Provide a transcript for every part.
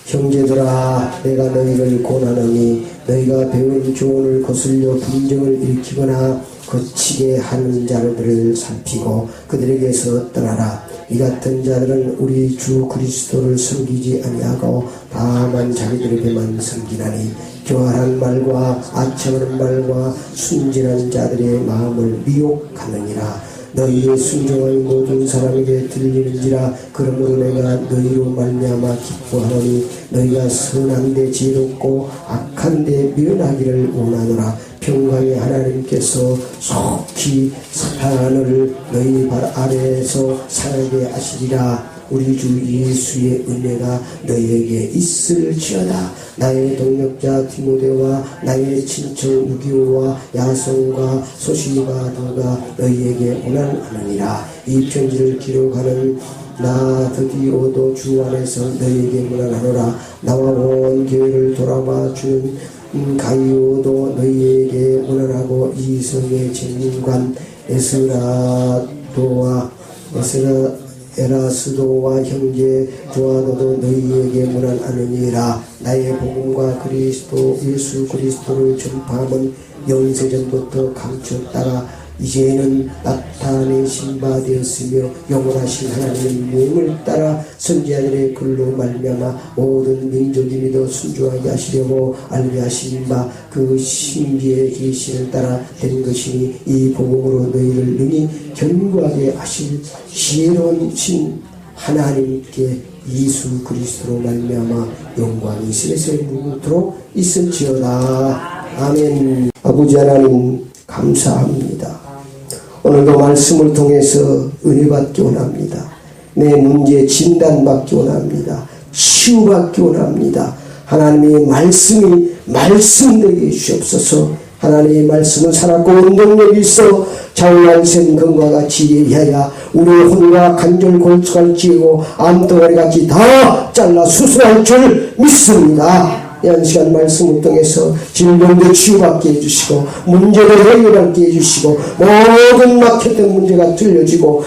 형제들아, 내가 너희를 권하노니 너희가 배운 교훈을 거슬려 분쟁을 일으키거나 거치게 하는 자들을 살피고 그들에게서 떠나라. 이 같은 자들은 우리 주 그리스도를 섬기지 아니하고 다만 자기들에게만 섬기나니 교활한 말과 아첨하는 말과 순진한 자들의 마음을 미혹하느니라. 너희의 순종은 모든 사람에게 들리는지라. 그러므로 내가 너희로 말미암아 기뻐하노니 너희가 선한데 지혜롭고 악한데 미련하기를 원하노라. 평강의 하나님께서 속히 사탄을 너희 발 아래에서 살게 하시리라. 우리 주 예수의 은혜가 너희에게 있을지어다. 나의 동역자 디모데와 나의 친척 유기오와 야손과 소시바도가 너희에게 문안하느니라. 이 편지를 기록하는 나 드디어도 주 안에서 너희에게 문안하노라. 나와 온 교회를 돌아봐 주는 가이오도 너희에게 문안하고 이성의 재민관 에라스도와 형제 두아도도 너희에게 문안하느니라. 나의 복음과 그리스도 예수 그리스도를 전파함은 영세전부터 감췄다가 이제는 나타내신 바 되었으며 영원하신 하나님의 명을 따라 선지자들의 글로 말미암아 모든 민족이 믿어 순종하게 하시려고 알게 하신 바 그 신비의 계시를 따라 된 것이니 이 복음으로 너희를 능히 견고하게 하실 지혜로운 신 하나님께 예수 그리스도로 말미암아 영광이 세세 무궁토록 있을지어다. 아멘. 아버지 하나님 감사합니다. 오늘도 말씀을 통해서 은혜받기 원합니다. 내 문제 진단받기 원합니다. 치유받기 원합니다. 하나님의 말씀이 말씀되게 주옵소서. 하나님의 말씀은 살았고 운동력이 있어 자울란센 금과 같이 예리하여 우리의 혼과 관절 골수가 찌고 암덩어리 같이 다 잘라 수술할 줄 믿습니다. 이 시간 말씀을 통해서 질병도 치유받게 해주시고 문제를 해결하게 해주시고 모든 막혔던 문제가 들려지고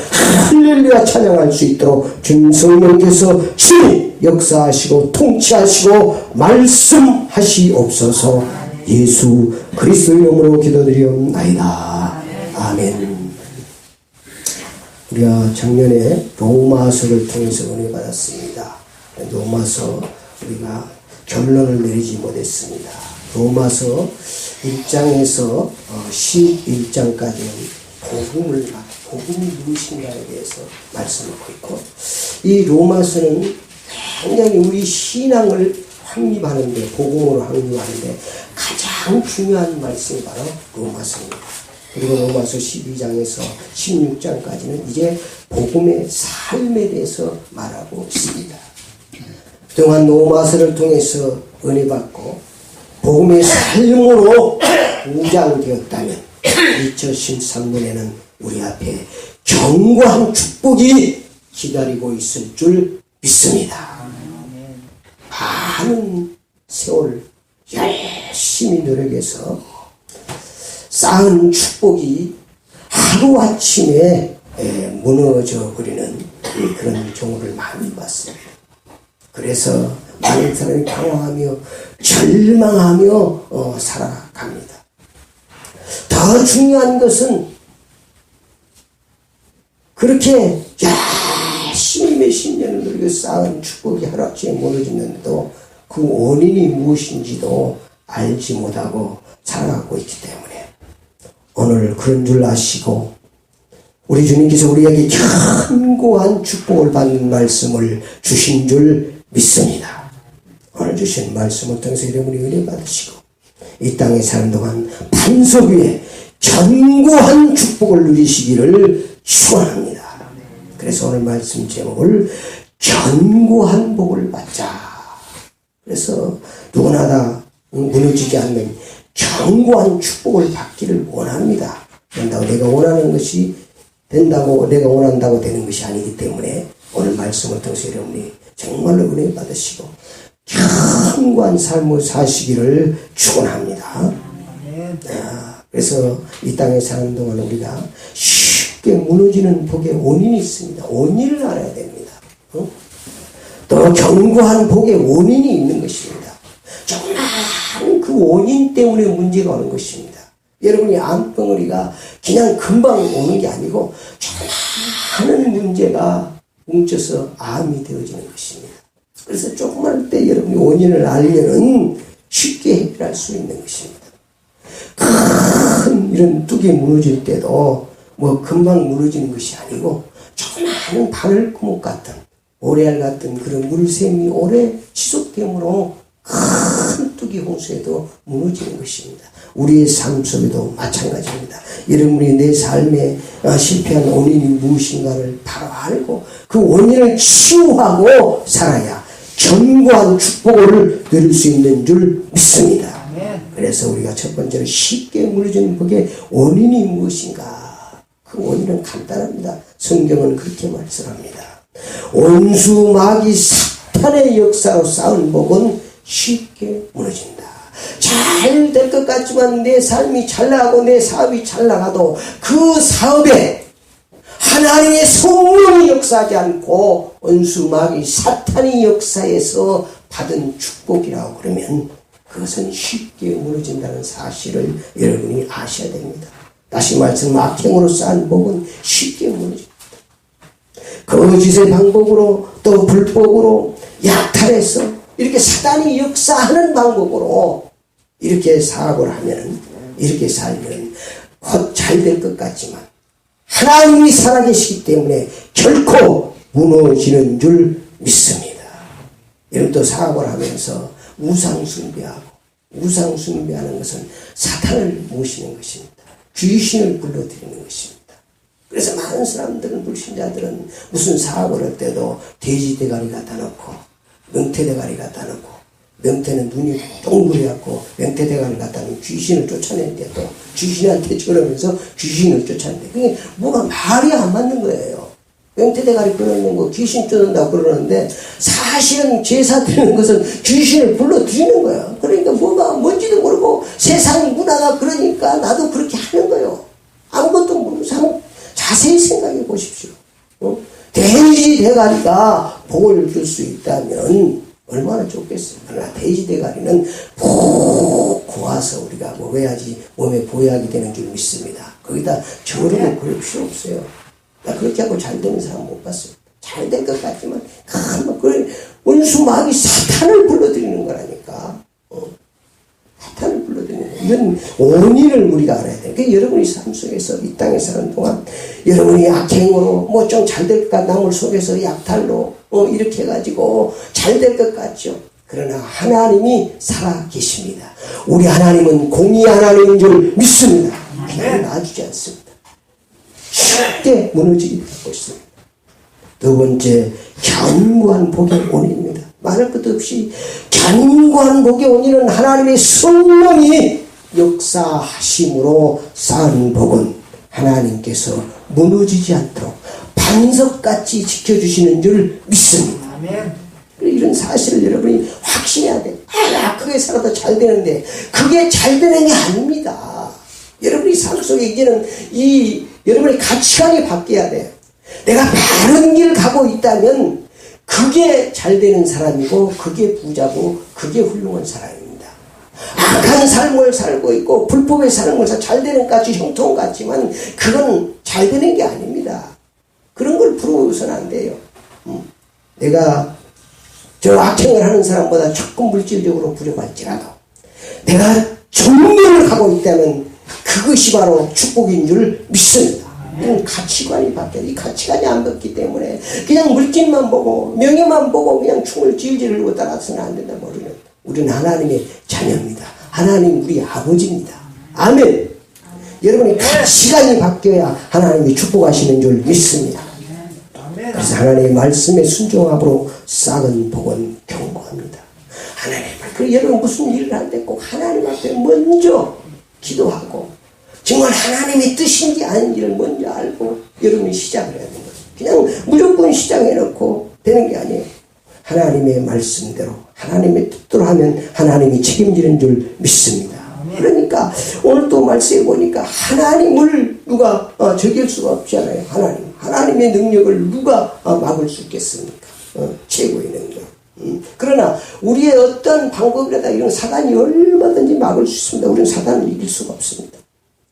할렐루야 찬양할 수 있도록 주님 성령께서 주님 역사하시고 통치하시고 말씀하시옵소서. 예수 그리스도 이름으로 기도드리옵나이다. 아멘. 우리가 작년에 로마서를 통해서 은혜 받았습니다. 로마서 우리가 결론을 내리지 못했습니다. 로마서 1장에서 11장까지는 복음이 무엇인가에 대해서 말씀하고 있고, 이 로마서는 굉장히 우리 신앙을 확립하는데, 복음으로 확립하는데 가장 중요한 말씀이 바로 로마서입니다. 그리고 로마서 12장에서 16장까지는 이제 복음의 삶에 대해서 말하고 있습니다. 그동안 로마서를 통해서 은혜받고 복음의 삶으로 무장되었다면 2013년에는 우리 앞에 견고한 축복이 기다리고 있을 줄 믿습니다. 많은 세월 열심히 노력해서 쌓은 축복이 하루아침에 무너져 버리는 그런 경우를 많이 봤습니다. 그래서 많은 사람이 방황하며 절망하며 살아갑니다. 더 중요한 것은 그렇게 열심히 몇십 년을 노력해 쌓은 축복이 하루아침에 무너지는데도 그 원인이 무엇인지도 알지 못하고 살아가고 있기 때문에 오늘 그런 줄 아시고 우리 주님께서 우리에게 견고한 축복을 받는 말씀을 주신 줄 믿습니다. 오늘 주신 말씀을 통해서 여러분이 은혜 받으시고 이 땅에 사는 동안 반석 위에 견고한 축복을 누리시기를 축원합니다. 그래서 오늘 말씀 제목을 견고한 복을 받자. 그래서 누구나 다 무너지지 않는 견고한 축복을 받기를 원합니다. 된다고 내가 원하는 것이 된다고 내가 원한다고 되는 것이 아니기 때문에 오늘 말씀을 통해서 여러분이 정말로 은혜 받으시고 견고한 삶을 사시기를 축원합니다. 그래서 이 땅에 사는 동안 우리가 쉽게 무너지는 복의 원인이 있습니다. 원인을 알아야 됩니다. 또 견고한 복의 원인이 있는 것입니다. 조그마한 그 원인 때문에 문제가 오는 것입니다. 여러분이 암덩어리가 그냥 금방 오는 게 아니고 조그마한 문제가 뭉쳐서 암이 되어지는 것입니다. 그래서 조그만 때 여러분이 원인을 알면은 쉽게 해결할 수 있는 것입니다. 큰 이런 뚝이 무너질 때도 뭐 금방 무너지는 것이 아니고 조그마한 바늘구멍 같은 모래알 같은 그런 물샘이 오래 지속됨으로 큰 뚝이 홍수에도 무너지는 것입니다. 우리의 삶 속에도 마찬가지입니다. 여러분이 내 삶에 실패한 원인이 무엇인가를 바로 알고 그 원인을 치유하고 살아야 견고한 축복을 누릴 수 있는 줄 믿습니다. 그래서 우리가 첫 번째로 쉽게 무너지는 복의 원인이 무엇인가? 그 원인은 간단합니다. 성경은 그렇게 말씀합니다. 원수 마귀 사탄의 역사로 쌓은 복은 쉽게 무너진다. 잘 될 것 같지만 내 삶이 잘 나가고 내 사업이 잘 나가도 그 사업에 하나님의 성령이 역사하지 않고 원수 마귀 사탄의 역사에서 받은 축복이라고 그러면 그것은 쉽게 무너진다는 사실을 여러분이 아셔야 됩니다. 다시 말씀, 악행으로 쌓은 복은 쉽게 무너집니다. 거짓의 방법으로 또 불법으로 약탈해서 이렇게 사단이 역사하는 방법으로 이렇게 사업을 하면 이렇게 살면 곧 잘 될 것 같지만 하나님이 살아계시기 때문에 결코 무너지는 줄 믿습니다. 여러분 또 사업을 하면서 우상 숭배하는 것은 사탄을 모시는 것입니다. 귀신을 불러들이는 것입니다. 그래서 많은 사람들은, 불신자들은 무슨 사업을 할 때도 돼지 대가리 갖다 놓고 명태 대가리 갖다 놓고, 명태는 눈이 동그래갖고 명태 대가리 갖다 놓으면 귀신을 쫓아내는데 또 귀신한테 저러면서 귀신을 쫓아내는데 그게 뭐가 말이 안 맞는 거예요. 명태 대가리 끊어놓는 거 귀신 쫓는다고 그러는데 사실은 제사 드리는 것은 귀신을 불러들이는 거예요. 그러니까 뭐가 뭔지도 모르고 세상 문화가 그러니까 나도 그렇게 하는 거예요. 아무것도 모르고 자세히 생각해 보십시오. 돼지 대가리가 복을 줄 수 있다면 얼마나 좋겠어요. 그러나 돼지 대가리는 푹 고아서 우리가 먹어야지 몸에 보약이 되는 줄 믿습니다. 거기다 저러고 그럴 필요 없어요. 나 그렇게 하고 잘 되는 사람 못 봤어요. 잘 될 것 같지만 원수 마귀 사탄을 불러들이는 거라니까. 사탄을 불러들이는 거. 이런 원인을 우리가 알아야 돼요. 그러니까 여러분이 삶 속에서 이 땅에 사는 동안 여러분이 악행으로 뭐 좀 잘 될 것 같 남을 속에서 약탈로 이렇게 해가지고 잘 될 것 같죠. 그러나 하나님이 살아 계십니다. 우리 하나님은 공의 하나님인 줄 믿습니다. 그냥 놔주지 않습니다. 쉽게 무너지게 하고 있습니다. 두 번째, 견고한 복의 원인입니다. 말할 것도 없이 견고한 복의 원인은 하나님의 성령이 역사하심으로 쌓은 복은 하나님께서 무너지지 않도록 반석같이 지켜주시는 줄 믿습니다. 아멘. 이런 사실을 여러분이 확신해야 돼요. 악하게 살아도 잘 되는데 그게 잘 되는 게 아닙니다. 여러분이 삶 속에 이제는 여러분의 가치관이 바뀌어야 돼요. 내가 바른 길 가고 있다면 그게 잘 되는 사람이고 그게 부자고 그게 훌륭한 사람입니다. 악한 삶을 살고 있고 불법의 삶을 잘 되는 것 같이 형통 같지만 그건 잘 되는 게 아닙니다. 그런 걸 부러워서는 안 돼요. 내가 저 악행을 하는 사람보다 조금 물질적으로 부려갈지라도 내가 정면을 가고 있다면 그것이 바로 축복인 줄 믿습니다. 가치관이 바뀌어요. 이 가치관이 안 바뀌기 때문에 그냥 물질만 보고 명예만 보고 그냥 춤을 질질 흘리고 따라서는 안 된다. 우리는 하나님의 자녀입니다. 하나님 우리 아버지입니다. 아멘. 여러분의 가치관이 바뀌어야 하나님이 축복하시는 줄 믿습니다. 그래서 하나님의 말씀에 순종함으로 쌓은 복은 견고합니다. 하나님, 그 여러분 무슨 일을 할 때 꼭 하나님 앞에 먼저 기도하고 정말 하나님의 뜻인지 아닌지를 먼저 알고 여러분이 시작을 해야 되는 거예요. 그냥 무조건 시작해놓고 되는 게 아니에요. 하나님의 말씀대로 하나님의 뜻대로 하면 하나님이 책임지는 줄 믿습니다. 그러니까 오늘 또 말씀해 보니까 하나님을 누가 저길 수가 없잖아요. 하나님의 능력을 누가 막을 수 있겠습니까? 최고의 능력. 그러나 우리의 어떤 방법이라다 이런 사단이 얼마든지 막을 수 있습니다. 우리는 사단을 이길 수가 없습니다.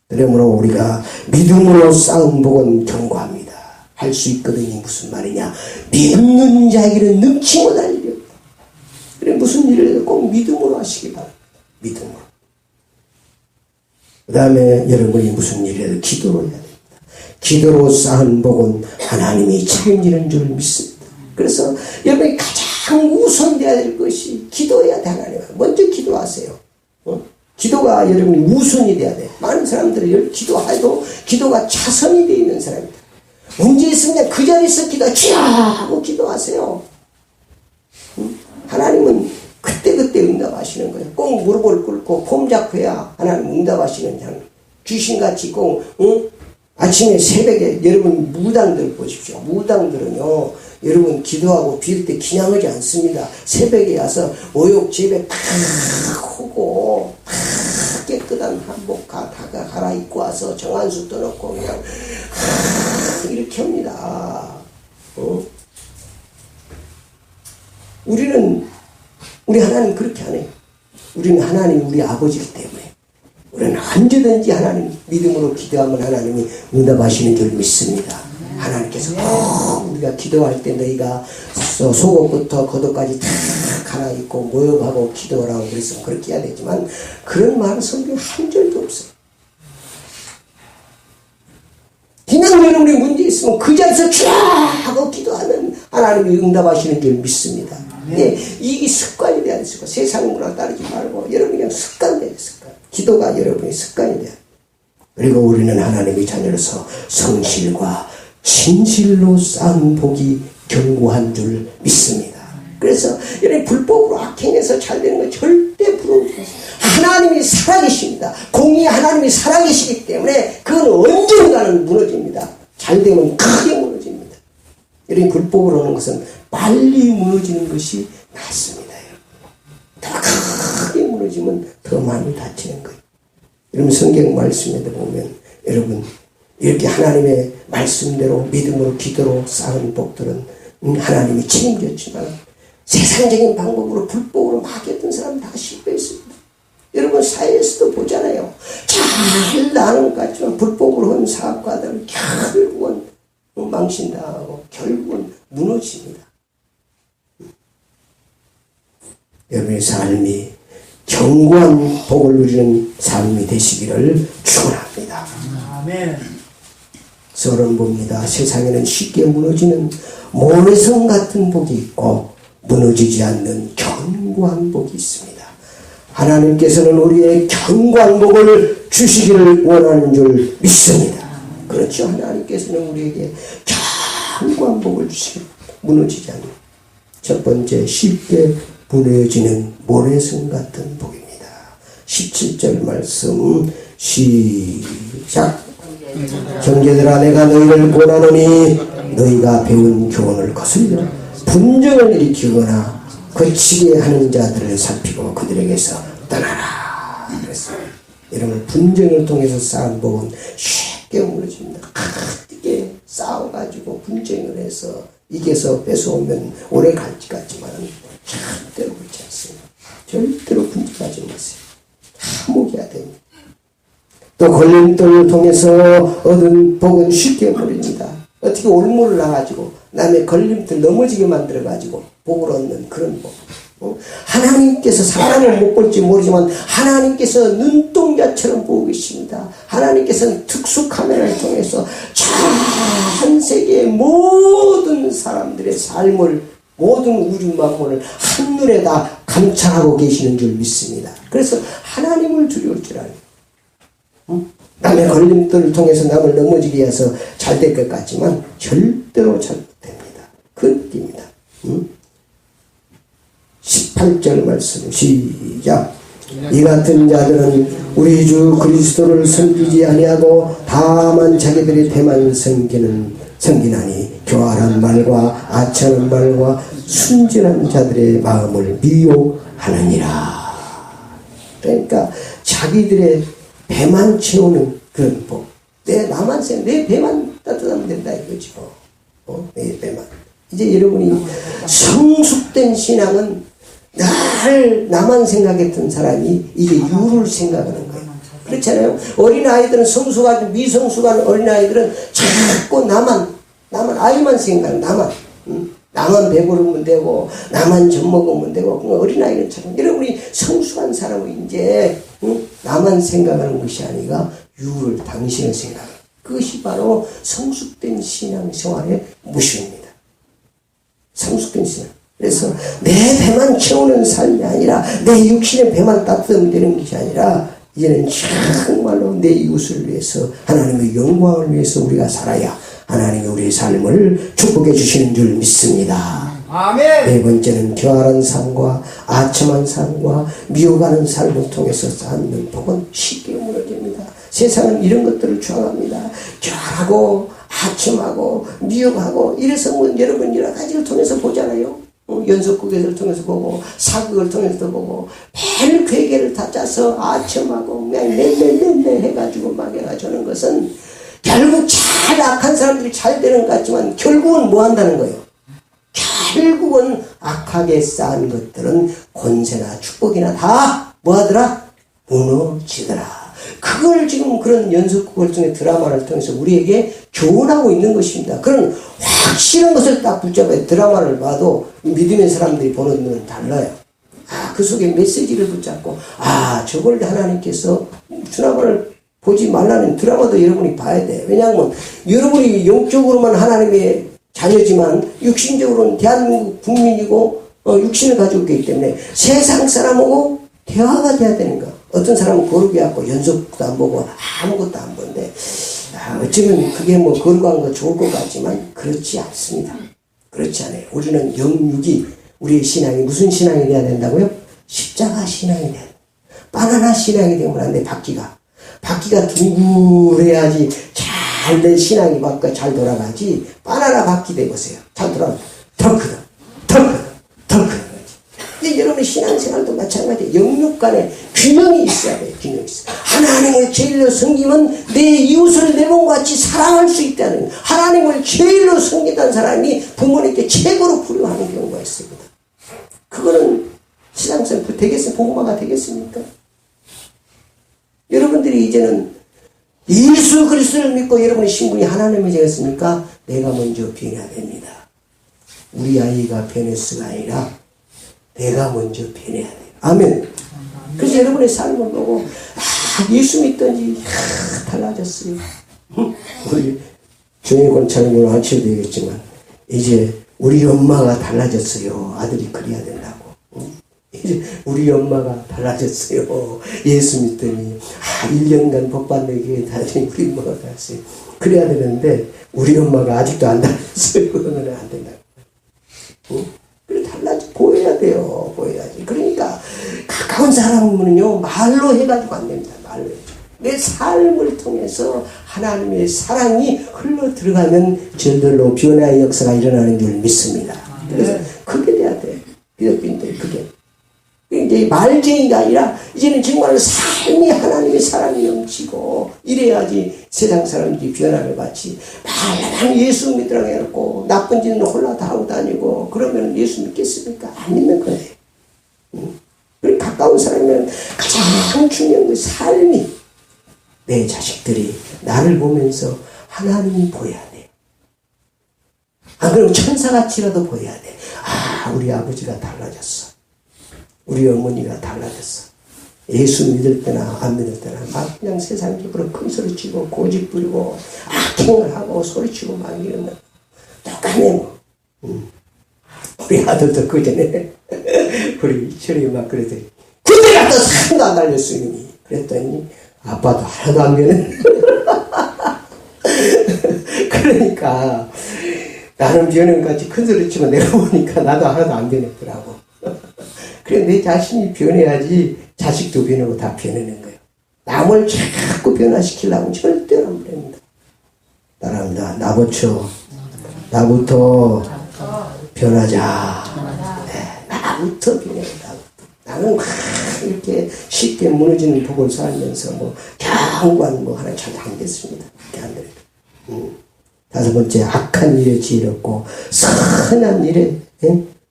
그러므로 우리가 믿음으로 싸운 복은 견고합니다. 할 수 있거든요. 무슨 말이냐? 믿는 자에게는 능치 못할 일이 없다. 그래 무슨 일을 해도 꼭 믿음으로 하시기 바랍니다. 믿음으로. 그 다음에 여러분이 무슨 일을 해도 기도로 해야 됩니다. 기도로 쌓은 복은 하나님이 책임지는 줄 믿습니다. 그래서 여러분이 가장 우선돼야 될 것이 기도해야 돼. 하나님 먼저 기도하세요. 기도가 여러분이 우선이 돼야 돼. 많은 사람들은 기도해도 기도가 차선이 되어 있는 사람입니다. 문제 있으면 그 자리에서 주여 하고 기도하세요. 하나님은 그때그때 응답하시는 거예요. 꼭 무릎을 꿇고 폼 잡고 해야 하나님 응답하시는 장. 귀신같이 꼭 아침에 새벽에 여러분 무당들 보십시오. 무당들은요 여러분 기도하고 빌 때 기냥하지 않습니다. 새벽에 와서 오욕집에 팍 하고 팍 깨끗한 한복 갈아입고 와서 정한수 떠놓고 그냥 이렇게 합니다. 우리 하나님 그렇게 안 해요. 우리는 하나님 우리 아버지이기 때문에 우리는 언제든지 하나님 믿음으로 기도하면 하나님이 응답하시는 줄 믿습니다. 하나님께서 우리가 기도할 때 너희가 속옷부터 겉옷까지 다 갈아입고 모욕하고 기도하라고 그랬으면 그렇게 해야 되지만 그런 말은 성경에 한 절도 없어요. 그냥 여러분이 문제 있으면 그 자리에서 쫙 하고 기도하면 하나님이 응답하시는 줄 믿습니다. 네, 이게 습관이 돼야 되고 세상 문화 따르지 말고 여러분이 그냥 습관 돼야 돼. 습관. 기도가 여러분의 습관이 돼야 돼. 그리고 우리는 하나님의 자녀로서 성실과 진실로 쌓은 복이 견고한 줄 믿습니다. 그래서 여러분 불법으로 악행해서 잘 되는 건 절대 부러우지 마세요. 하나님이 살아계십니다. 공의 하나님이 살아계시기 때문에 그건 언젠가는 무너집니다. 잘 되면 크게 무너집니다. 여러분 불법으로 하는 것은 빨리 무너지는 것이 낫습니다. 더 크게 무너지면 더 많이 다치는 거예요. 여러분 성경 말씀에도 보면 여러분 이렇게 하나님의 말씀대로 믿음으로 기도로 쌓은 복들은 하나님이 책임졌지만 세상적인 방법으로 불법으로 막 했던 사람은 다 실패했습니다. 여러분 사회에서도 보잖아요. 잘 나는 것 같지만 불법으로 한 사업가들은 결국은 망신당하고 결국은 무너집니다. 여러분의 삶이 견고한 복을 누리는 삶이 되시기를 축원합니다. 아멘. 서론 봅니다. 세상에는 쉽게 무너지는 모래성 같은 복이 있고 무너지지 않는 견고한 복이 있습니다. 하나님께서는 우리의 견고한 복을 주시기를 원하는 줄 믿습니다. 그렇죠. 하나님께서는 우리에게 견고한 복을 주시고 무너지지 않는 첫 번째 쉽게 무너지는 모래성 같은 복입니다. 17절 말씀 시작. 형제들아 내가 너희를 권하노니 너희가 배운 교훈을 거슬려 분쟁을 일으키거나 거치게 하는 자들을 살피고 그들에게서 떠나라. 그랬어요. 여러분 분쟁을 통해서 쌓은 복은 쉽게 무너집니다. 크게 싸워가지고 분쟁을 해서 이겨서 뺏어오면 오래 갈 것 같지만 절대로 그렇지 않습니다. 절대로 분쟁하지 마세요. 화목해야 됩니다. 또 걸림돌을 통해서 얻은 복은 쉽게 무너집니다. 어떻게 올무를 놔가지고 남의 걸림돌 넘어지게 만들어가지고 복을 얻는 그런 복. 하나님께서 사람은 못 볼지 모르지만 하나님께서 눈동자처럼 보고 계십니다. 하나님께서는 특수 카메라를 통해서 전 세계의 모든 사람들의 삶을 모든 우주 만물을 한눈에 다 감찰하고 계시는 줄 믿습니다. 그래서 하나님을 두려울 줄 알아요. 남의 걸림돌을 통해서 남을 넘어지게 해서 잘 될 것 같지만 절대로 잘못됩니다. 그 느낌입니다. 18절 말씀 시작. 이 같은 자들은 우리 주 그리스도를 섬기지 아니하고 다만 자기들의 대만 섬기나니 교활한 말과 아차는 말과 순진한 자들의 마음을 미워하느니라. 그러니까 자기들의 배만 채우는 그런 복. 내 배만 따뜻하면 된다 이거지 뭐. 내 배만. 이제 여러분이 성숙된 신앙은 나만 생각했던 사람이 이제 유를 생각하는 거예요. 그렇잖아요. 어린아이들은 성숙하지 미성숙한 어린아이들은 자꾸 나만 아이만 생각하는 나만 배부르면 되고 나만 젖 먹으면 되고 어린아이는 참 여러분이 성숙한 사람은 이제 나만 생각하는 것이 아니라 유를 당신을 생각하는 그것이 바로 성숙된 신앙생활의 모습입니다. 성숙된 신앙. 그래서 내 배만 채우는 삶이 아니라 내 육신의 배만 따뜻하면 되는 것이 아니라 이제는 정말로 내 이웃을 위해서 하나님의 영광을 위해서 우리가 살아야 하나님이 우리의 삶을 축복해 주시는 줄 믿습니다. 아멘. 네 번째는 교활한 삶과 아첨한 삶과 미워가는 삶을 통해서 쌓는 복은 쉽게 무너집니다. 세상은 이런 것들을 좋아합니다. 교활하고 아첨하고 미워하고 이래서 뭐 여러분 여러 가지를 통해서 보잖아요. 연속극을 통해서 보고 사극을 통해서 보고 별 괴계를 다 짜서 아첨하고 그냥 네 해가지고 막 해가지고 하는 것은 결국 잘 악한 사람들이 잘 되는 것 같지만 결국은 뭐 한다는 거예요. 결국은 악하게 쌓은 것들은 권세나 축복이나 다 뭐하더라? 무너지더라. 그걸 지금 그런 연속극을 통해 드라마를 통해서 우리에게 교훈하고 있는 것입니다. 그런 확실한 것을 딱 붙잡아야 드라마를 봐도 믿음의 사람들이 보는 눈은 달라요. 그 속에 메시지를 붙잡고 저걸 하나님께서 드라마를 보지 말라는 드라마도 여러분이 봐야 돼. 왜냐하면 여러분이 영적으로만 하나님의 자녀지만 육신적으로는 대한민국 국민이고 육신을 가지고 있기 때문에 세상 사람하고 대화가 돼야 되는 거. 어떤 사람은 거룩해 갖고 연속도 안 보고 아무것도 안 보는데 어쩌면 그게 뭐 거룩한 거 좋을 것 같지만 그렇지 않습니다. 그렇지 않아요. 우리는 영육이 우리의 신앙이 무슨 신앙이 돼야 된다고요? 십자가 신앙이 돼야 돼. 바나나 신앙이 되면 안 돼. 바퀴가 둥글해야지 잘 내 신앙이 막 잘 돌아가지. 바나나 바퀴 되보세요. 잘 돌아가. 더 크다. 이제 여러분의 신앙생활도 마찬가지예요. 영육 간에 균형이 있어야 돼요. 균형이 있어요. 하나님을 제일로 섬기면 내 이웃을 내 몸같이 사랑할 수 있다는 거예요. 하나님을 제일로 섬기던 사람이 부모님께 최고로 부려하는 경우가 있습니다. 그거는 신앙생활 되겠습니까? 복음화가 되겠습니까? 여러분들이 이제는 예수 그리스도를 믿고 여러분의 신분이 하나님이 되었으니까 내가 먼저 변해야 됩니다. 우리 아이가 변했으가 아니라 내가 먼저 변해야 돼요. 아멘. 그래서 여러분의 삶을 보고 예수 믿더니 달라졌어요. 우리 종이 권찰님은 아침에 되겠지만 이제 우리 엄마가 달라졌어요. 아들이 그래야 된다고. 이제 우리 엄마가 달라졌어요. 예수 믿더니 1년간 복받는 교회 다니더니 우리 엄마가 달랐어요. 그래야 되는데 우리 엄마가 아직도 안 달랐어요. 그러면 안 된다고. 그래 달라져 보여야 돼요. 보여야지. 그러니까 가까운 사람은요 말로 해가지고 안 됩니다. 말로 내 삶을 통해서 하나님의 사랑이 흘러 들어가면 저절로 변화의 역사가 일어나는 줄 믿습니다. 그래서 그게 돼야 돼. 기독교인들 그게. 이제 말쟁이가 아니라 이제는 정말 삶이 하나님의 사랑이 넘치고 이래야지 세상 사람들이 변화를 받지. 말만 예수 믿으라고 해놓고 나쁜 짓은 홀라 다 하고 다니고 그러면 예수 믿겠습니까? 안 믿는 거예요. 그리고 가까운 사람이면 가장 중요한 건 삶이 내 자식들이 나를 보면서 하나님이 보여야 돼. 안 그러면 천사같이라도 보여야 돼. 우리 아버지가 달라졌어. 우리 어머니가 달라졌어. 예수 믿을 때나 안 믿을 때나 막 그냥 세상적으로 큰 소리치고 고집 부리고 악행을 하고 소리치고 막 이러면 똑같네 뭐. 우리 아들도 그전에 우리 철이 막 그랬더니 군대 갔다 하나도 안 달렸으니 그랬더니 아빠도 하나도 안 변해. 그러니까 나는 변형같이 큰 소리치면 내가 보니까 나도 하나도 안 변했더라고. 그래 내 자신이 변해야지 자식도 변하고 다 변하는 거예요. 남을 자꾸 변화시키려면 절대로 안 됩니다. 따라합니다. 나부터 변하자. 네, 나부터 변해야 돼. 나는 이렇게 쉽게 무너지는 복을 살면서 뭐 경관 뭐 하나 잘 안 됐습니다. 이렇게 안 돼요. 다섯 번째, 악한 일에 지혜롭고 선한 일에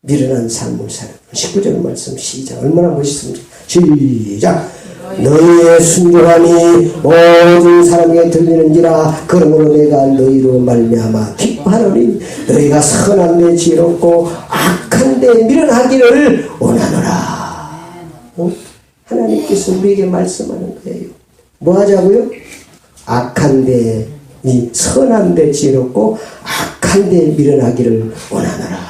미련한 삶을 사는 19절 말씀 시작. 얼마나 멋있습니까? 시작. 너희의 순종함이 모든 사람에게 들리는지라 그러므로 내가 너희로 말미암아 기뻐하노니 너희가 선한 데 지혜롭고 악한 데 미련하기를 원하노라. 하나님께서 우리에게 말씀하는 거예요. 뭐 하자고요? 악한 데 선한 데 지혜롭고 악한 데 미련하기를 원하노라.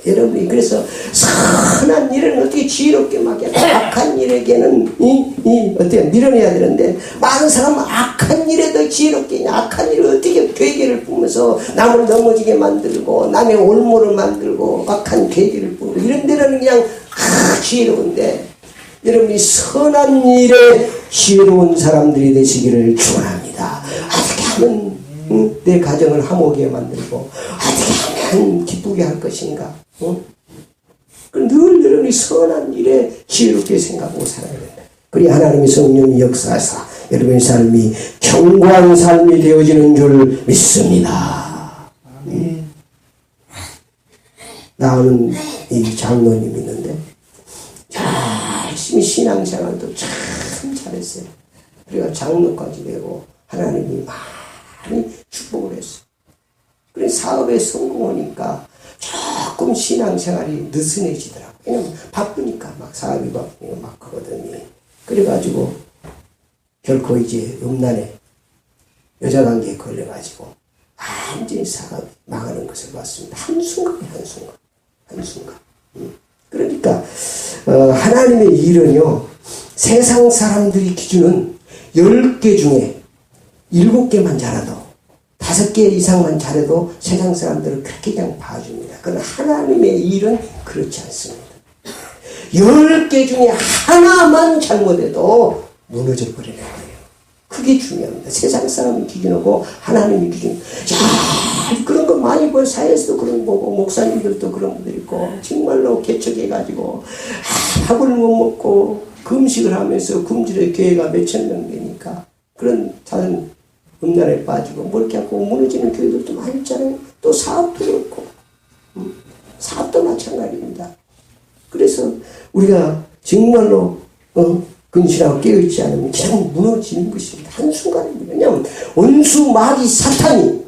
여러분이 그래서 선한 일은 어떻게 지혜롭게 막해야 악한 일에게는 어떻게 미련해야 되는데 많은 사람은 악한 일에 더 지혜롭게 악한 일을 어떻게 괴계를 부으면서 남을 넘어지게 만들고 남의 올무를 만들고 악한 괴계를 부으고 이런 데는 그냥 지혜로운데 여러분이 선한 일에 지혜로운 사람들이 되시기를 축원합니다. 어떻게 하면 내 가정을 화목하게 만들고 어떻게 하면 기쁘게 할 것인가. 늘 여러분이 선한 일에 지혜롭게 생각하고 살아야 된다. 그리 하나님의 성령이 역사하사 여러분의 삶이 견고한 삶이 되어지는 줄 믿습니다. 나오는 이 장로님 있는데 열심히 신앙생활도 참 잘했어요. 그래가 장로까지 되고 하나님이 많이 축복을 했어요. 그래 사업에 성공하니까 조금 신앙생활이 느슨해지더라고요. 왜냐면 바쁘니까 막 사업이 바쁘니까 막 하거든요. 그래가지고 결코 이제 음란에 여자관계에 걸려가지고 완전히 사업이 망하는 것을 봤습니다. 한순간. 그러니까 하나님의 일은요 세상 사람들이 기준은 10개 중에 7개만 잘해도 5개 이상만 잘해도 세상 사람들은 그렇게 그냥 봐줍니다. 그러나 하나님의 일은 그렇지 않습니다. 10개 중에 하나만 잘못해도 무너져 버리는 거예요. 그게 중요합니다. 세상 사람이 기준하고 하나님이 기준. 그런 거 많이 볼 사회에서도 그런 거 보고 목사님들도 그런 분들 있고 정말로 개척해가지고 밥을 못 먹고 금식을 하면서 굶주려 교회가 몇천 명 되니까 그런 다른 음란에 빠지고 뭐 이렇게 하고 무너지는 교회들도 많이 있잖아요. 또 사업도 그렇고 사업도 마찬가지입니다. 그래서 우리가 정말로 근실하고 깨어있지 않으면 그냥 무너지는 것입니다. 한순간입니다. 왜냐하면 원수 마귀 사탄이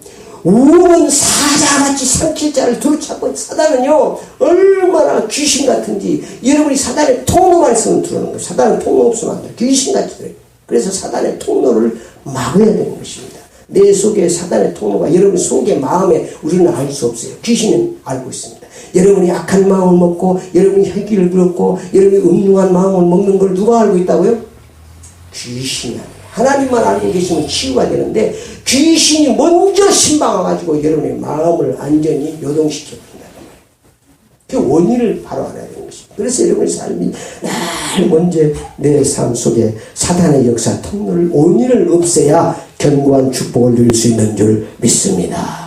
우는 사자같이 삼킬 자를 둘러잡고 사단은요 얼마나 귀신 같은지 여러분이 사단의 통로만 있으면 들어오는 거예요. 사단은 통로 없으면 안 돼요. 귀신같이 들어요. 그래서 사단의 통로를 막아야 되는 것입니다. 내 속에 사단의 통로가 여러분 속의 마음에 우리는 알 수 없어요. 귀신은 알고 있습니다. 여러분이 악한 마음을 먹고 여러분이 혈기를 부렸고 여러분이 음흉한 마음을 먹는 걸 누가 알고 있다고요? 귀신이 아니에요. 하나님만 알고 계시면 치유가 되는데 귀신이 먼저 신방와가지고 여러분의 마음을 완전히 요동시켜 버린다는 거예요. 그 원인을 바로 알아야 되는 것입니다. 그래서 여러분의 삶이 늘 먼저 내 삶 속에 사단의 역사 통로를 원인을 없애야 견고한 축복을 누릴 수 있는 줄 믿습니다.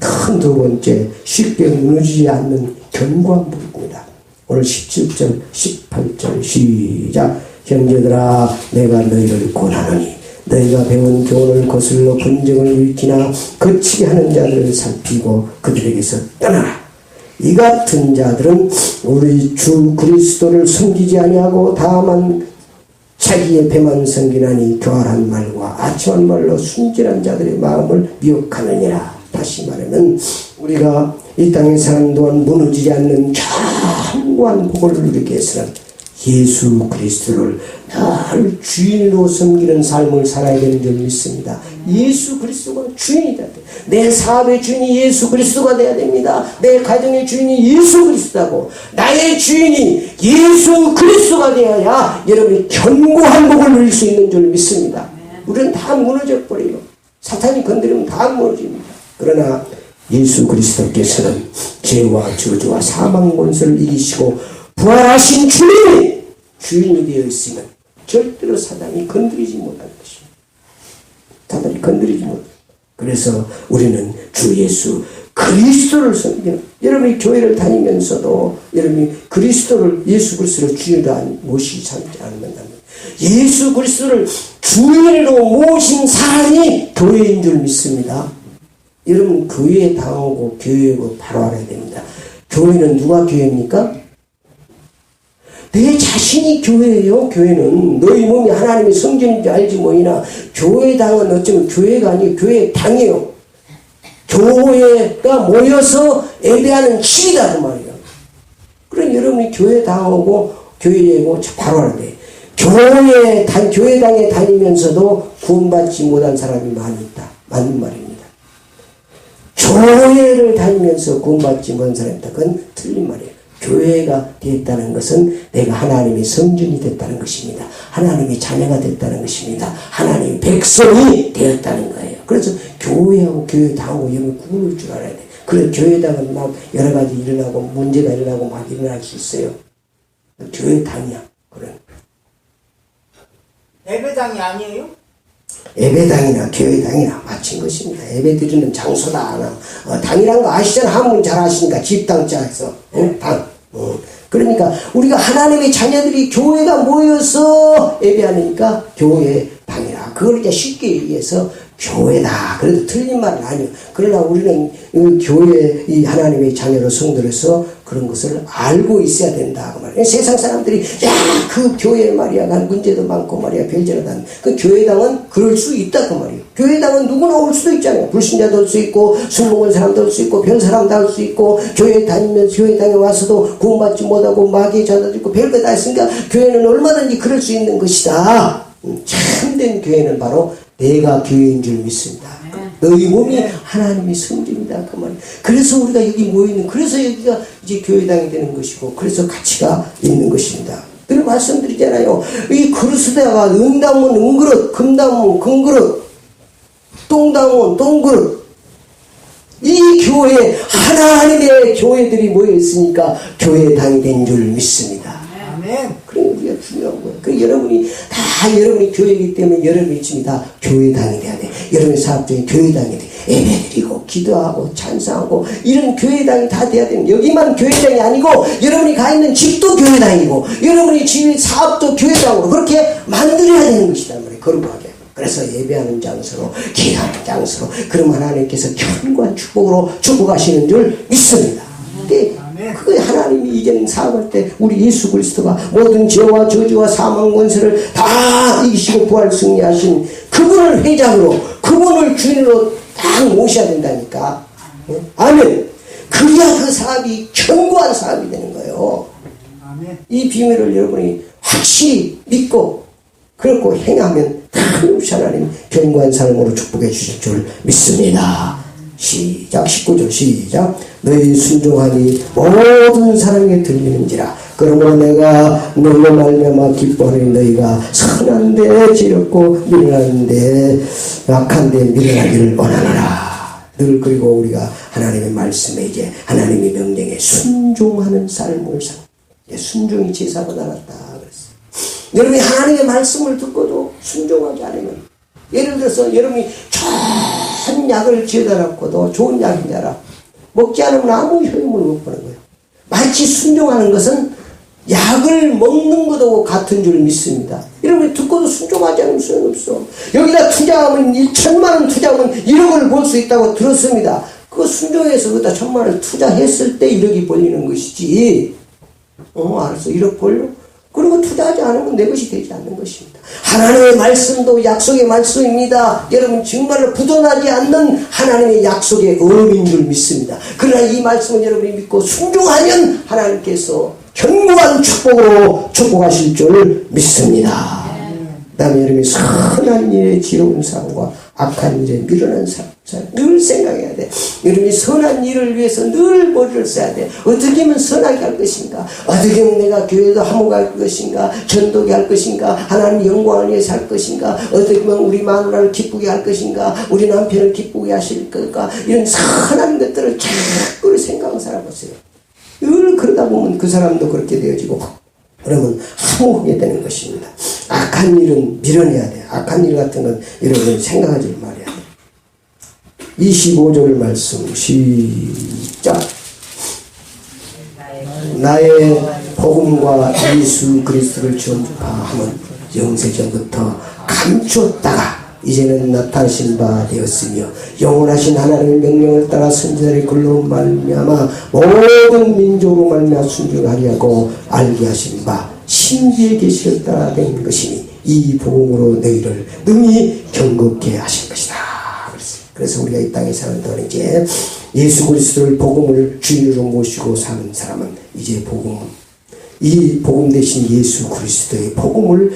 큰 두 번째, 쉽게 무너지지 않는 견고한 부분입니다. 오늘 17절, 18절 시작. 형제들아 내가 너희를 권하노니 너희가 배운 교훈을 거슬러 분쟁을 일으키나 거치게 하는 자들을 살피고 그들에게서 떠나라. 이 같은 자들은 우리 주 그리스도를 섬기지 아니하고 다만 자기의 배만 섬기나니 교활한 말과 아침한 말로 순진한 자들의 마음을 미혹하느니라. 다시 말하면 우리가 이 땅에 사는 동안 무너지지 않는 견고한 복을 누리기 위해서는 예수 그리스도를 늘 주인으로 섬기는 삶을 살아야 되는 줄 믿습니다. 예수 그리스도가 주인이 돼야 돼요. 내 사업의 주인이 예수 그리스도가 돼야 됩니다. 내 가정의 주인이 예수 그리스도고 나의 주인이 예수 그리스도가 되어야 여러분이 견고한 복을 누릴 수 있는 줄 믿습니다. 우리는 다 무너져 버려요. 사탄이 건드리면 다 무너집니다. 그러나 예수 그리스도께서는 죄와 저주와 사망 권세를 이기시고 부활하신 주님이 주인이 되어 있으면 절대로 사단이 건드리지 못할 것입니다. 사단이 건드리지 못합니다. 그래서 우리는 주 예수 그리스도를 섬기는 여러분이 교회를 다니면서도 여러분이 그리스도를 예수 그리스도를 주인으로 모시지 않으면 예수 그리스도를 주인으로 모신 사람이 교회인 줄 믿습니다. 여러분 교회에 당하고 교회고 바로 알아야 됩니다. 교회는 누가 교회입니까? 내 자신이 교회예요. 교회는 너희 몸이 하나님의 성전인 줄 알지 뭐이나. 교회당은 어쩌면 교회가 아니고 교회당이에요. 교회가 모여서 예배하는 집이다 그 말이에요. 그럼 여러분이 교회당하고 교회고 바로 알아야 돼. 교회당에 다니면서도 구원받지 못한 사람이 많이 있다. 맞는 말입니다. 교회를 다니면서 구원받지 못한 사람이 있다. 그건 틀린 말이에요. 교회가 되었다는 것은 내가 하나님의 성전이 됐다는 것입니다. 하나님의 자녀가 됐다는 것입니다. 하나님의 백성이 되었다는 거예요. 그래서 교회하고 교회당하고 여러분 구분할 줄 알아야 돼. 그래 교회당은 막 여러 가지 일어나고 문제가 일어나고 막 일어날 수 있어요. 교회당이야. 그래. 예배당이 아니에요? 예배당이나 교회당이나 마친 것입니다. 예배 드리는 장소다. 당이란 거 아시잖아. 한문 잘 아시니까 집당자에서 당. 그러니까 우리가 하나님의 자녀들이 교회가 모여서 예배하니까 교회 당이라. 그걸 이제 쉽게 얘기해서 교회다. 그래도 틀린 말은 아니에요. 그러나 우리는 이 교회, 이 하나님의 자녀로 성도로서 그런 것을 알고 있어야 된다. 그 말이에요. 세상 사람들이, 야, 그 교회 말이야. 난 문제도 많고 말이야. 별전하다. 그 교회당은 그럴 수 있다. 그 말이에요. 교회당은 누구나 올 수도 있잖아요. 불신자도 올 수 있고, 술 먹은 사람도 올 수 있고, 별 사람도 올 수 있고, 교회 다니면서 교회당에 와서도 구원받지 못하고, 마귀의 자도 있고, 별거 다 있으니까 교회는 얼마든지 그럴 수 있는 것이다. 참된 교회는 바로 내가 교회인 줄 믿습니다. 너희 몸이 하나님의 성전이다. 그 말. 그래서 우리가 여기 모이는, 그래서 여기가 이제 교회당이 되는 것이고, 그래서 가치가 있는 것입니다. 늘 말씀드리잖아요. 이 그릇에다가 은 담은 은그릇, 금 담은 금그릇, 똥 담은 똥그릇. 이 교회, 하나님의 교회들이 모여 있으니까 교회당이 된 줄 믿습니다. 아멘. 그게 우리가 중요한 거예요. 그 여러분이 다 여러분이 교회이기 때문에 여러분이 지금 다 교회당이 돼야 돼. 여러분의 사업적인 교회당이 돼. 예배드리고 기도하고 찬송하고 이런 교회당이 다 돼야 되는. 여기만 교회당이 아니고 여러분이 가 있는 집도 교회당이고 여러분이 지금 사업도 교회당으로 그렇게 만들어야 되는 것이란 말이에요. 거룩하게. 그래서 예배하는 장소로, 기도하는 장소로, 그럼 하나님께서 견고한 축복으로 축복하시는 줄 믿습니다. 그게 하나님이 이전 사업할 때 우리 예수 그리스도가 모든 죄와 저주와 사망 권세를 다 이기시고 부활 승리하신 그분을 회장으로, 그분을 주인으로 딱 모셔야 된다니까. 아멘. 그래야 그 사업이 견고한 사업이 되는 거예요. 아멘. 이 비밀을 여러분이 확실히 믿고 그렇고 행하면 틀림없이 하나님 견고한 삶으로 축복해 주실 줄 믿습니다. 시작. 19절 시작. 너희 순종하니 모든 사람에게 들리는지라. 그러므로 내가 너희로 말미암아 기뻐하니 너희가 선한데 지렸고 미련한데 약한데 미련하기를 원하노라. 늘 그리고 우리가 하나님의 말씀에 이제 하나님의 명령에 순종하는 삶을 살. 순종이 제사보다 낫다 그랬어요. 여러분이 하나님의 말씀을 듣고도 순종하지 않으면, 예를 들어서 여러분이 좋은 약을 지어다 놨고도 좋은 약인 줄 알아. 먹지 않으면 아무 효용을 못 보는 거예요. 마치 순종하는 것은 약을 먹는 것하고 같은 줄 믿습니다. 여러분이 듣고도 순종하지 않으면 소용없어. 여기다 투자하면 1,000만 원 투자하면 1억을 벌 수 있다고 들었습니다. 그거 순종해서 거기다 1,000만 원을 투자했을 때 1억이 벌리는 것이지. 알았어. 1억 벌려? 그리고 투자하지 않으면 내 것이 되지 않는 것입니다. 하나님의 말씀도 약속의 말씀입니다. 여러분 정말로 부도나지 않는 하나님의 약속의 어음인 줄 믿습니다. 그러나 이 말씀을 여러분이 믿고 순종하면 하나님께서 견고한 축복으로 축복하실 줄 믿습니다. 그 다음에 여러분이 선한 일에 지혜로운 사람과 악한 일에 미련한 사람 늘 생각해야 돼. 여러분이 선한 일을 위해서 늘 머리를 써야 돼. 어떻게 하면 선하게 할 것인가? 어떻게 하면 내가 교회도 화목할 것인가? 전도게 할 것인가? 하나님 영광을 위해서 할 것인가? 어떻게 하면 우리 마누라를 기쁘게 할 것인가? 우리 남편을 기쁘게 하실 것인가? 이런 선한 것들을 자꾸 생각하는 사람 없어요. 늘 그러다 보면 그 사람도 그렇게 되어지고 그러면 화목하게 되는 것입니다. 악한 일은 밀어내야 돼. 악한 일 같은 건 여러분이 생각하지 말아야 돼. 25절 말씀 시작. 나의 복음과 예수 그리스도를 전파함은 영세전부터 감추었다가 이제는 나타나신 바 되었으며 영원하신 하나님의 명령을 따라 선지자의 글로 말미암아 모든 민족으로 말미암아 순종하리하고 알게 하신 바 신비의 계시를 따라 된 것이니 이 복음으로 너희를 능히 경겁게 하신 것이다. 그래서 우리가 이 땅에 사는 동안 이제 예수 그리스도를 복음을 주인으로 모시고 사는 사람은 이제 이 복음 대신 예수 그리스도의 복음을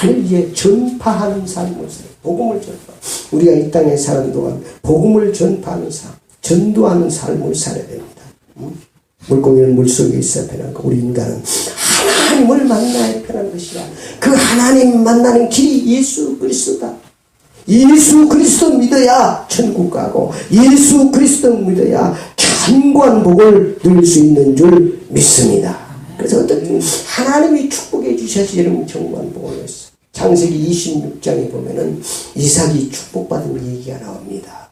늘 이제 전파하는 삶을 살아요. 복음을 전파. 우리가 이 땅에 사는 동안 복음을 전파하는 삶, 전도하는 삶을 살아야 됩니다. 물고기는 물속에 있어야 편한 거. 우리 인간은 하나님을 만나야 편한 것이야. 그 하나님 만나는 길이 예수 그리스도다. 예수 그리스도 믿어야 천국 가고 예수 그리스도 믿어야 견고한 복을 누릴 수 있는 줄 믿습니다. 그래서 어떻게 하나님이 축복해 주셔야지 여러분 견고한 복을 냈어. 창세기 26장에 보면은 이삭이 축복받은 얘기가 나옵니다.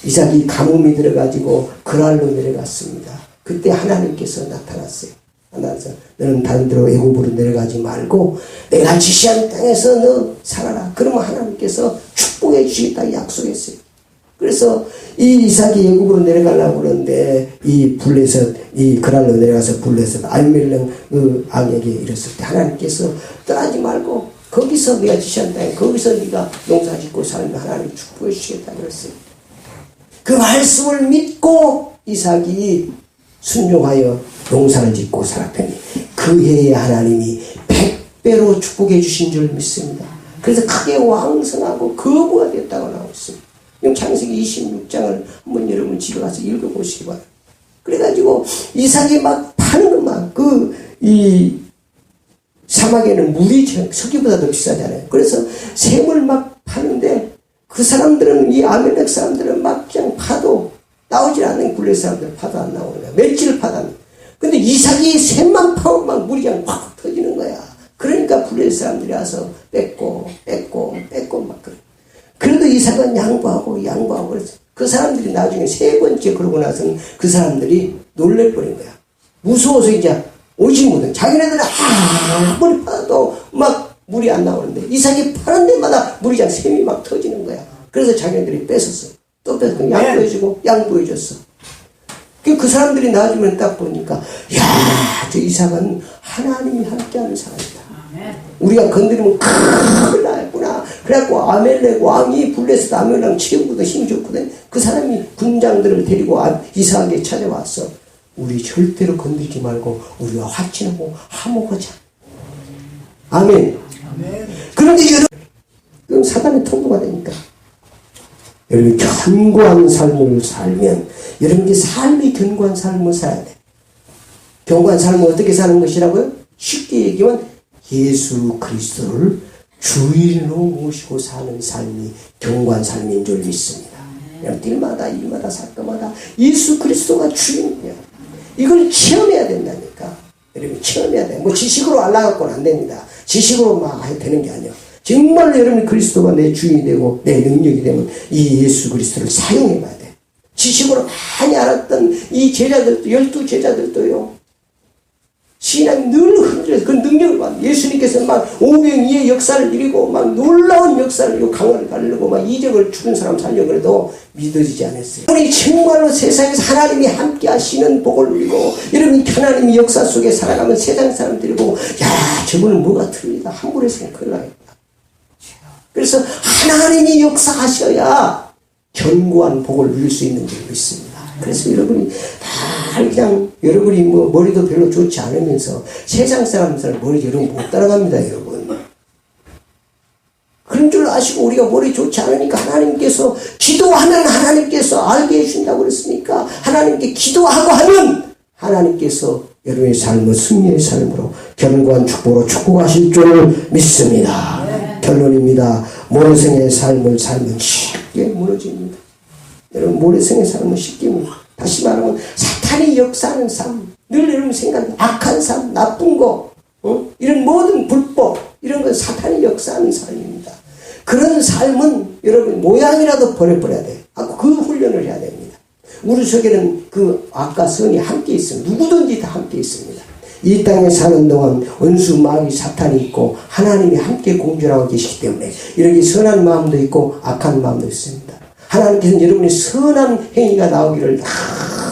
이삭이 가뭄이 들어가지고 그랄로 내려갔습니다. 그때 하나님께서 나타났어요. 나타나서 너는 다른 데로 애굽으로 내려가지 말고 내가 지시한 땅에서 너 살아라. 그러면 하나님께서 축복해 주시겠다 약속했어요. 그래서 이 이삭이 애굽으로 내려가려고 그러는데 이 블레셋 이 그랄로 내려가서 블레셋 아비멜렉 그 왕에게 이랬을 때 하나님께서 떠나지 말고 거기서 내가 지시한 땅에 거기서 네가 농사짓고 살면 하나님 축복해 주시겠다 그랬어요. 그 말씀을 믿고 이삭이 순종하여 농사를 짓고 살았더니 그 해에 하나님이 100배로 축복해 주신 줄 믿습니다. 그래서 크게 왕성하고 거부가 됐다고 나오고 있습니다. 창세기 26장을 한번 여러분 집에 가서 읽어보시기 바랍니다. 그래가지고 이삭이 막 파는 것만 이 사막에는 물이 석유보다 더 비싸잖아요. 그래서 샘을 막 파는데 그 사람들은 이 아멜렉 사람들은 막 그냥 파도 나오질 않는 굴레 사람들 파도 안 나오는 거야. 며칠 파도 안 나오는 거야. 근데 이삭이 샘만 파면 막 물이 그냥 팍 터지는 거야. 그러니까 굴레 사람들이 와서 뺏고 막 그래. 그래도 이삭은 양보하고 그래서 그 사람들이 나중에 세 번째 그러고 나서는 그 사람들이 놀래버린 거야. 무서워서 이제 오지 못해. 자기네들은 아무리 파도 막 물이 안 나오는데 이삭이 파는 데마다 물이 그냥 샘이 막 터지는 거야. 그래서 자기네들이 뺏었어. 또 뺏고 양보해줬어. 그 사람들이 나중에 딱 보니까 야, 저 이삭은 하나님이 함께하는 사람이다. 우리가 건드리면 큰일 나겠구나. 그래갖고 아멜렉 왕이 블레셋 아멜렉 지금보다 힘이 좋거든. 그 사람이 군장들을 데리고 이삭에게 찾아왔어. 우리 절대로 건드리지 말고 우리가 화친하고 화목하자. 아멘. 그런데 여러분 사단의 통로가 되니까 여러분 견고한 삶을 살면 여러분이 삶이 견고한 삶을 살아야 돼. 견고한 삶은 어떻게 사는 것이라고요? 쉽게 얘기하면 예수 그리스도를 주인으로 모시고 사는 삶이 견고한 삶인 줄 믿습니다. 일마다 일마다 사건마다 예수 그리스도가 주인이에요. 이걸 체험해야 된다니까. 여러분 체험해야 돼. 뭐 지식으로 알아갖고는 안 됩니다. 지식으로 막 해도 되는 게 아니에요. 정말로 여러분 그리스도가 내 주인이 되고 내 능력이 되면 이 예수 그리스도를 사용해 봐야 돼. 지식으로 많이 알았던 이 제자들도 12제자들도요. 신앙이 늘 흔들려서 그 능력을 받는 예수님께서 막 오병이의 역사를 이루고 막 놀라운 역사를 이루고 강을 가르고 막 이적을 죽은 사람 살려고 해도 믿어지지 않았어요. 여러분이 정말로 세상에서 하나님이 함께 하시는 복을 누리고 여러분이 하나님의 역사 속에 살아가면 세상 사람들이 보고 야 저분은 뭐가 틀리다 함부로 해서는 큰일 나겠다. 그래서 하나님이 역사하셔야 견고한 복을 누릴 수 있는 줄 믿습니다. 그래서 여러분이 다 그냥 여러분이 뭐 머리도 별로 좋지 않으면서 세상 사람들 머리 여러분 못 따라갑니다. 여러분 그런 줄 아시고 우리가 머리 좋지 않으니까 하나님께서 기도하면 하나님께서 알게 해준다고 그랬으니까 하나님께 기도하고 하면 하나님께서 여러분의 삶을 승리의 삶으로 견고한 축복으로 축복하실 줄 믿습니다. 결론입니다. 모래성의 삶을 살면 쉽게 무너집니다. 여러분 모래성의 삶은 쉽게 다시 말하면 사탄이 역사하는 삶, 늘 여러분 생각하는 악한 삶, 나쁜 거, 이런 모든 불법 이런 건 사탄이 역사하는 삶입니다. 그런 삶은 여러분 모양이라도 버려버려야 돼요. 그 훈련을 해야 됩니다. 우리 속에는 그 악과 선이 함께 있습니다. 누구든지 다 함께 있습니다. 이 땅에 사는 동안 원수 마귀 사탄이 있고 하나님이 함께 공존하고 계시기 때문에 이렇게 선한 마음도 있고 악한 마음도 있습니다. 하나님께서는 여러분의 선한 행위가 나오기를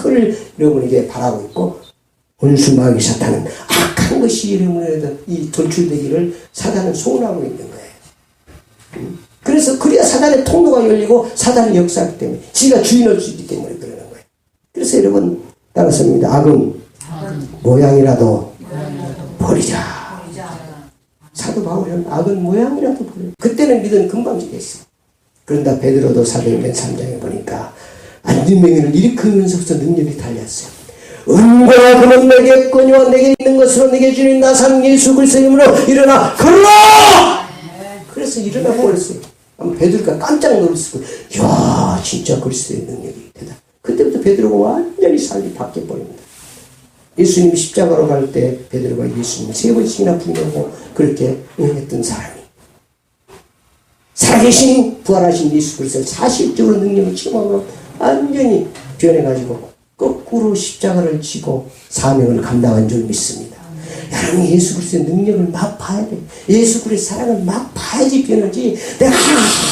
늘 여러분에게 바라고 있고 원수 마귀 사탄은 악한 것이 여러분에게 이 돌출되기를 사탄은 소원하고 있는 거예요. 그래서 그래야 사단의 통로가 열리고 사단이 역사하기 때문에 지가 주인할 수 있기 때문에 그러는 거예요. 그래서 여러분 따라서입니다. 악은 모양이라도 버리자. 사도 바울은 악은 모양이라도 버려. 그때는 믿음 금방 지겠어. 그런다 베드로도 사도행전 3장에 보니까 안진뱅이를 일으키면서부터 능력이 달렸어요. 은혜와 금은 내게 있거니와 내게 있는 것으로 내게 주는 나산 예수 그리스도의 이름으로 일어나 걸어라! 그래서 일어나 버렸어요. 베드로가 깜짝 놀랐을 거예요. 이야 진짜 그리스도의 능력이 되다. 그때부터 베드로가 완전히 삶이 바뀌어버립니다. 예수님이 십자가로 갈 때 베드로가 예수님을 3번씩이나 부인하고 그렇게 응했던 사람이 살아계신 부활하신 예수 그리스도를 사실적으로 능력을 체험하고 완전히 변해가지고 거꾸로 십자가를 지고 사명을 감당한 줄 믿습니다. 여러분 예수 그리스도의 능력을 막 봐야 돼. 예수 그리스도의 사랑을 막 봐야지 변하지. 내가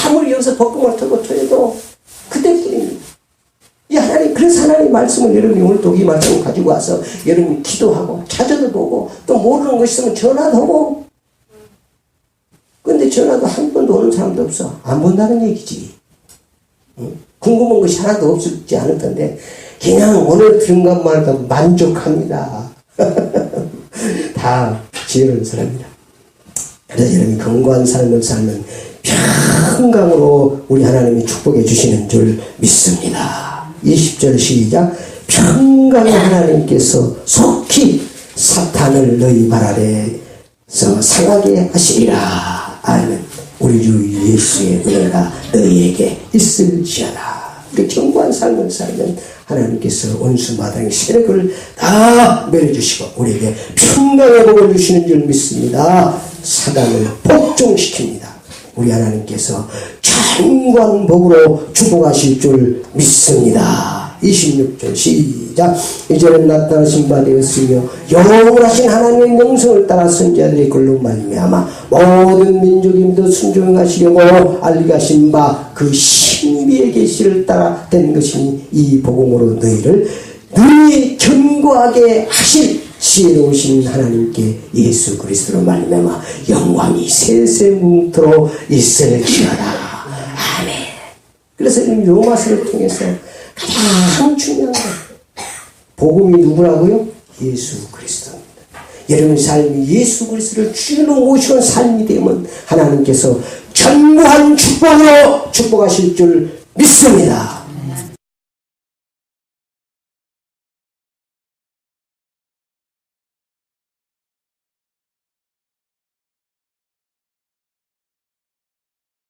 아무리 여기서 벚금을 털고 터져도 그때뿐입니다. 이 하나님, 그래서 하나님 말씀을 여러분이 오늘 또 이 말씀을 가지고 와서 여러분이 기도하고 찾아도 보고 또 모르는 것 있으면 전화도 하고. 근데 전화도 한 번도 오는 사람도 없어. 안 본다는 얘기지. 응? 궁금한 것이 하나도 없지 않을 텐데 그냥 오늘 들은 것만 해도 만족합니다. 다 지혜로운 사람이다. 그래서 여러분이 건강한 삶을 살면 평강으로 우리 하나님이 축복해 주시는 줄 믿습니다. 20절 시작. 평강의 하나님께서 속히 사탄을 너희 발 아래서 상하게 하시리라. 아멘. 우리 주 예수의 은혜가 너희에게 있을지어다. 그 견고한 삶을 살면 하나님께서 원수 마당의 세력을 다 내려주시고 우리에게 평강의 복을 주시는 줄 믿습니다. 사단을 복종시킵니다. 우리 하나님께서 견고한 복으로 축복하실 줄 믿습니다. 26절 시작. 이제는 나타나신 바 되었으며 영원하신 하나님의 명성을 따라 선지자들의 글로 말미암아 모든 민족이 믿어 순종하시려고 알게 하신 바 그 신비의 계시를 따라 된 것이니 이 복음으로 너희를 늘 견고하게 하실 지혜로우신 하나님께 예수 그리스도로 말미암아 영광이 세세무토록 있을지어다. 아멘. 그래서 로마서를 통해서 가장 중요한 것 복음이 누구라고요? 예수 그리스도입니다. 여러분 삶이 예수 그리스도를 주로 모시는 삶이 되면 하나님께서 전무한 축복으로 축복하실 줄 믿습니다.